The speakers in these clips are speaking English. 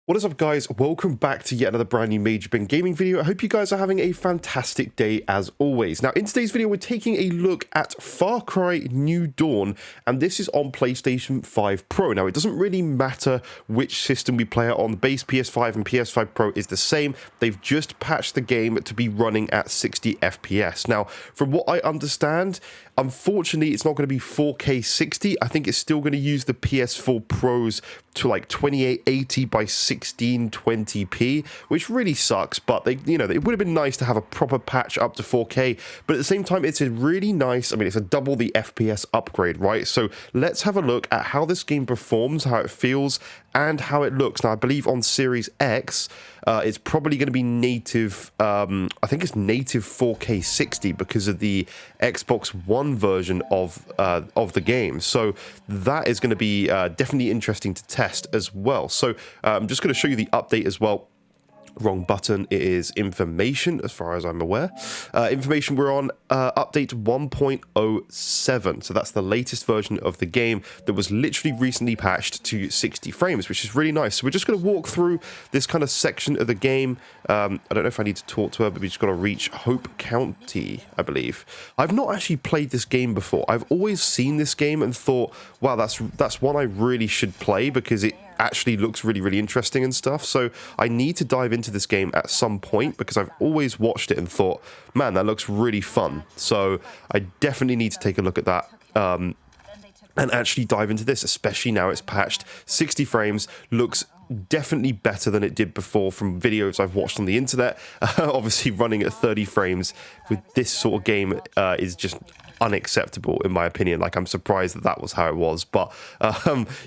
What is up, guys? Welcome back to yet another brand new Major Bin Gaming video. I hope you guys are having a fantastic day as always. Now, in today's video, we're taking a look at Far Cry New Dawn, and this is on PlayStation 5 Pro. Now, it doesn't really matter which system we play it on. The base PS5 and PS5 Pro is the same. They've just patched the game to be running at 60 FPS. Now, from what I understand, unfortunately, it's not going to be 4K 60. I think it's still going to use the PS4 Pros to like 2880 by 1620p, which really sucks. But it would have been nice to have a proper patch up to 4K. But at the same time, it's a really nice. I mean, it's a double the FPS upgrade, right? So let's have a look at how this game performs, how it feels, and how it looks. Now, I believe on Series X, it's probably going to be native. I think it's native 4K 60 because of the Xbox One version of the game. So that is going to be definitely interesting to test as well. So I'm just going to show you the update as well. Wrong button. It is information, as far as I'm aware. Information, we're on update 1.07. So that's the latest version of the game that was literally recently patched to 60 frames, which is really nice. So we're just going to walk through this kind of section of the game. I don't know if I need to talk to her, but we just got to reach Hope County, I believe. I've not actually played this game before. I've always seen this game and thought, wow, that's one I really should play because it actually looks really interesting and stuff. So I need to dive into this game at some point because I've always watched it and thought, man, that looks really fun. So I definitely need to take a look at that and actually dive into this, especially now it's patched. 60 frames looks definitely better than it did before from videos I've watched on the internet. Obviously running at 30 frames with this sort of game is just unacceptable in my opinion. Like, I'm surprised that was how it was, but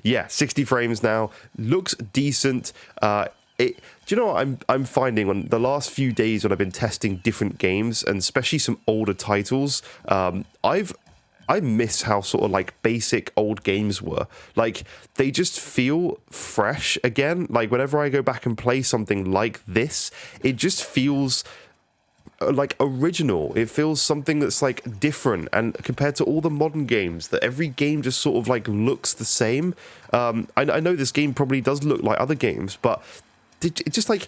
yeah, 60 frames now looks decent. Do you know what I'm finding on the last few days when I've been testing different games, and especially some older titles, I miss how sort of like basic old games were. Like, they just feel fresh again. Like, whenever I go back and play something like this, it just feels like original. It feels something that's like different, and compared to all the modern games, that every game just sort of like looks the same. I know this game probably does look like other games, but it just like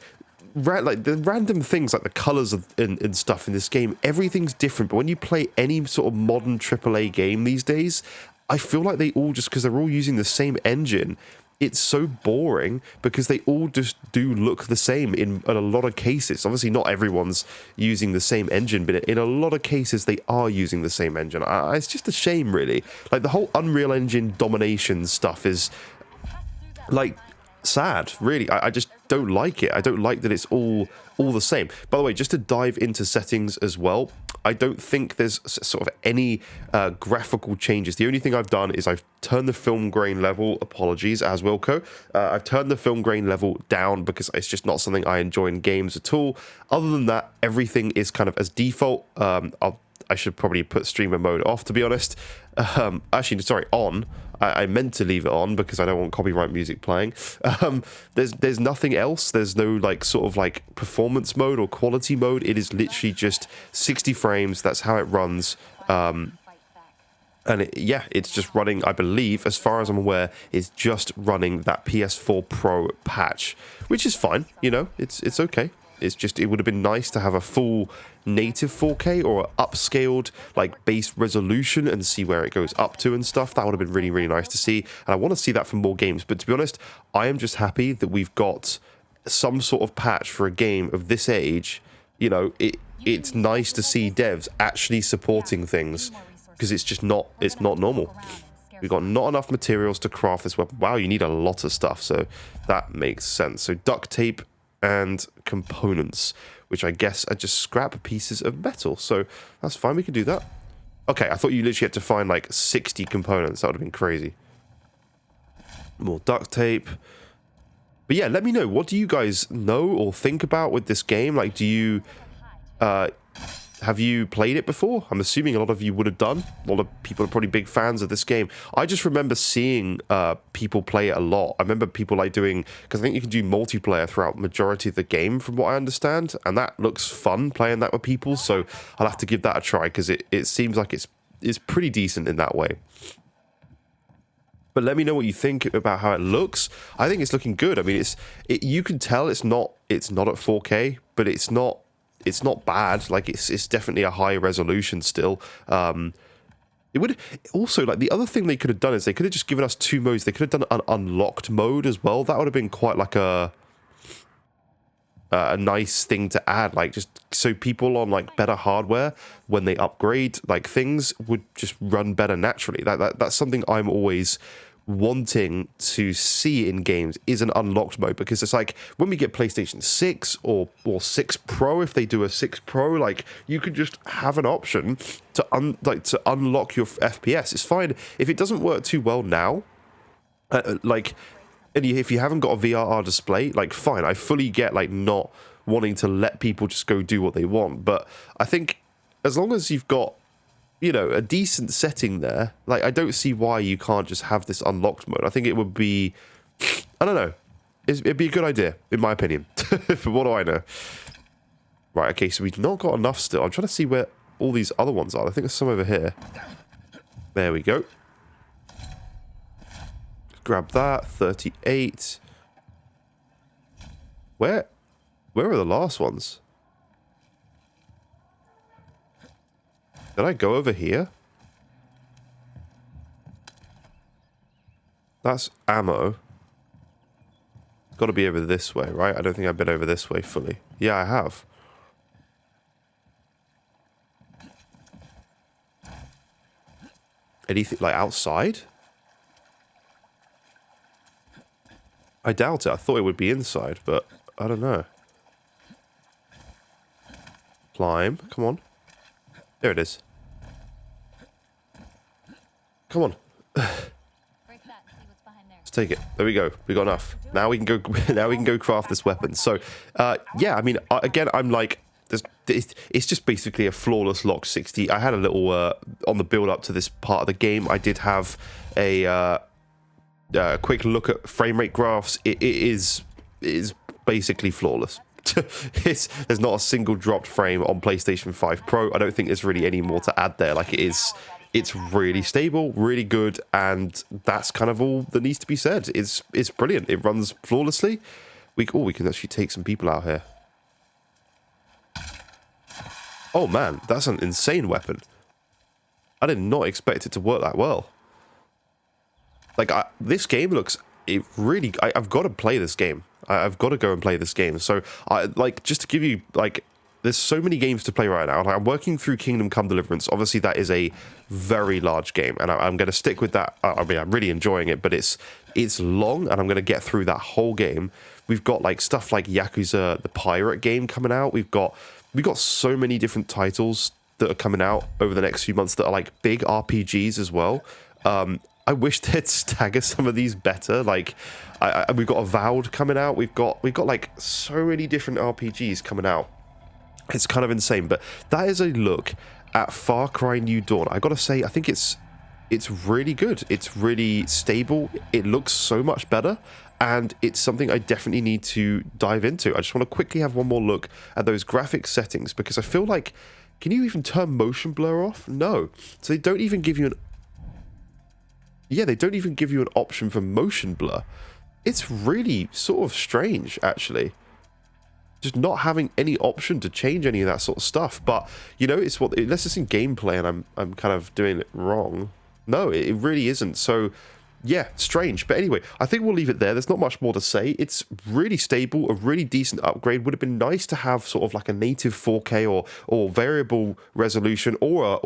the random things like the colors and stuff in this game, everything's different. But when you play any sort of modern AAA game these days, I feel like they all just, because they're all using the same engine, it's so boring because they all just do look the same in a lot of cases. Obviously, not everyone's using the same engine, but in a lot of cases, they are using the same engine. It's just a shame, really. Like, the whole Unreal Engine domination stuff is, like, sad, really. I just don't like it. I don't like that it's all the same. By the way, just to dive into settings as well, I don't think there's sort of any graphical changes. The only thing I've done is I've turned the film grain level, apologies, as Wilco, I've turned the film grain level down because it's just not something I enjoy in games at all. Other than that, everything is kind of as default. I should probably put streamer mode off, to be honest. Actually, sorry, on. I meant to leave it on because I don't want copyright music playing. There's nothing else. There's no like sort of like performance mode or quality mode. It is literally just 60 frames. That's how it runs. And it's just running, I believe, as far as I'm aware, it's just running that PS4 Pro patch, which is fine. You know, it's okay. It's just, it would have been nice to have a full native 4K or an upscaled like base resolution and see where it goes up to and stuff. That would have been really nice to see, and I want to see that from more games. But to be honest, I am just happy that we've got some sort of patch for a game of this age. You know, it's nice to see devs actually supporting things, because it's not normal. We've got not enough materials to craft this weapon. Wow, you need a lot of stuff, so that makes sense. So duct tape and components, which I guess are just scrap pieces of metal. So that's fine, we can do that. Okay, I thought you literally had to find like 60 components. That would have been crazy. More duct tape. But yeah, let me know. What do you guys know or think about with this game? Like, do you... have you played it before? I'm assuming a lot of you would have done. A lot of people are probably big fans of this game. I just remember seeing people play it a lot. I remember people like doing, because I think you can do multiplayer throughout the majority of the game from what I understand, and that looks fun playing that with people, so I'll have to give that a try because it seems like it's pretty decent in that way. But let me know what you think about how it looks. I think it's looking good. I mean, you can tell it's not at 4K, but it's not bad. Like it's definitely a high resolution still. It would also, like, the other thing they could have done is they could have just given us 2 modes. They could have done an unlocked mode as well. That would have been quite like a nice thing to add, like, just so people on like better hardware, when they upgrade, like, things would just run better naturally. That's something I'm always wanting to see in games, is an unlocked mode, because it's like when we get PlayStation 6 or 6 Pro, if they do a 6 Pro, like, you could just have an option to unlock your FPS. It's fine if it doesn't work too well now, like, and if you haven't got a VRR display, like, fine, I fully get, like, not wanting to let people just go do what they want, but I think as long as you've got, you know, a decent setting there, like, I don't see why you can't just have this unlocked mode. I think it would be, I don't know, it'd be a good idea, in my opinion. But what do I know? Right, okay, so we've not got enough still. I'm trying to see where all these other ones are. I think there's some over here. There we go. Grab that. 38. Where are the last ones? Did I go over here? That's ammo. It's got to be over this way, right? I don't think I've been over this way fully. Yeah, I have. Anything, like, outside? I doubt it. I thought it would be inside, but I don't know. Climb. Come on. There it is. Come on. Let's take it. There we go. We got enough. Now we can go. Now we can go craft this weapon. So, yeah. I mean, again, I'm like, it's just basically a flawless lock 60. I had a little on the build up to this part of the game. I did have a quick look at frame rate graphs. It is basically flawless. There's not a single dropped frame on PlayStation 5 Pro. I don't think there's really any more to add there. Like, it's really stable, really good, and that's kind of all that needs to be said. It's brilliant. It runs flawlessly. We can actually take some people out here. Oh man, that's an insane weapon. I did not expect it to work that well. Like, this game looks, I've got to play this game. I've got to go and play this game. So, like, just to give you, like, there's so many games to play right now. Like, I'm working through Kingdom Come Deliverance. Obviously, that is a very large game, and I'm going to stick with that. I mean, I'm really enjoying it, but it's long, and I'm going to get through that whole game. We've got, like, stuff like Yakuza, the pirate game, coming out. We've got so many different titles that are coming out over the next few months that are, like, big RPGs as well. I wish they'd stagger some of these better. Like, we've got Avowed coming out. We've got like so many different RPGs coming out. It's kind of insane. But that is a look at Far Cry New Dawn. I gotta say, I think it's really good. It's really stable. It looks so much better, and it's something I definitely need to dive into. I just want to quickly have one more look at those graphic settings, because I feel like, can you even turn motion blur off? No. So they don't even give you an option for motion blur. It's really sort of strange, actually. Just not having any option to change any of that sort of stuff. But, you know, it's what, unless it's in gameplay and I'm kind of doing it wrong. No, it really isn't. So, yeah, strange. But anyway, I think we'll leave it there. There's not much more to say. It's really stable, a really decent upgrade. Would have been nice to have sort of like a native 4K or variable resolution or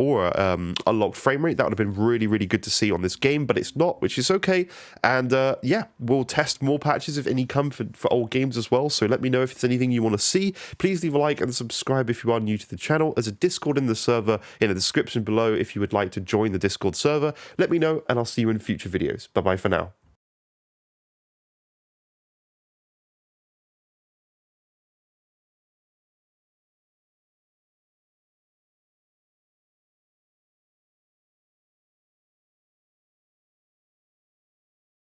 unlocked frame rate. That would have been really, really good to see on this game, but it's not, which is okay. And yeah, we'll test more patches if any come for old games as well. So let me know if there's anything you want to see. Please leave a like and subscribe if you are new to the channel. There's a Discord in the server in the description below if you would like to join the Discord server. Let me know, and I'll see you in future videos. Bye-bye for now.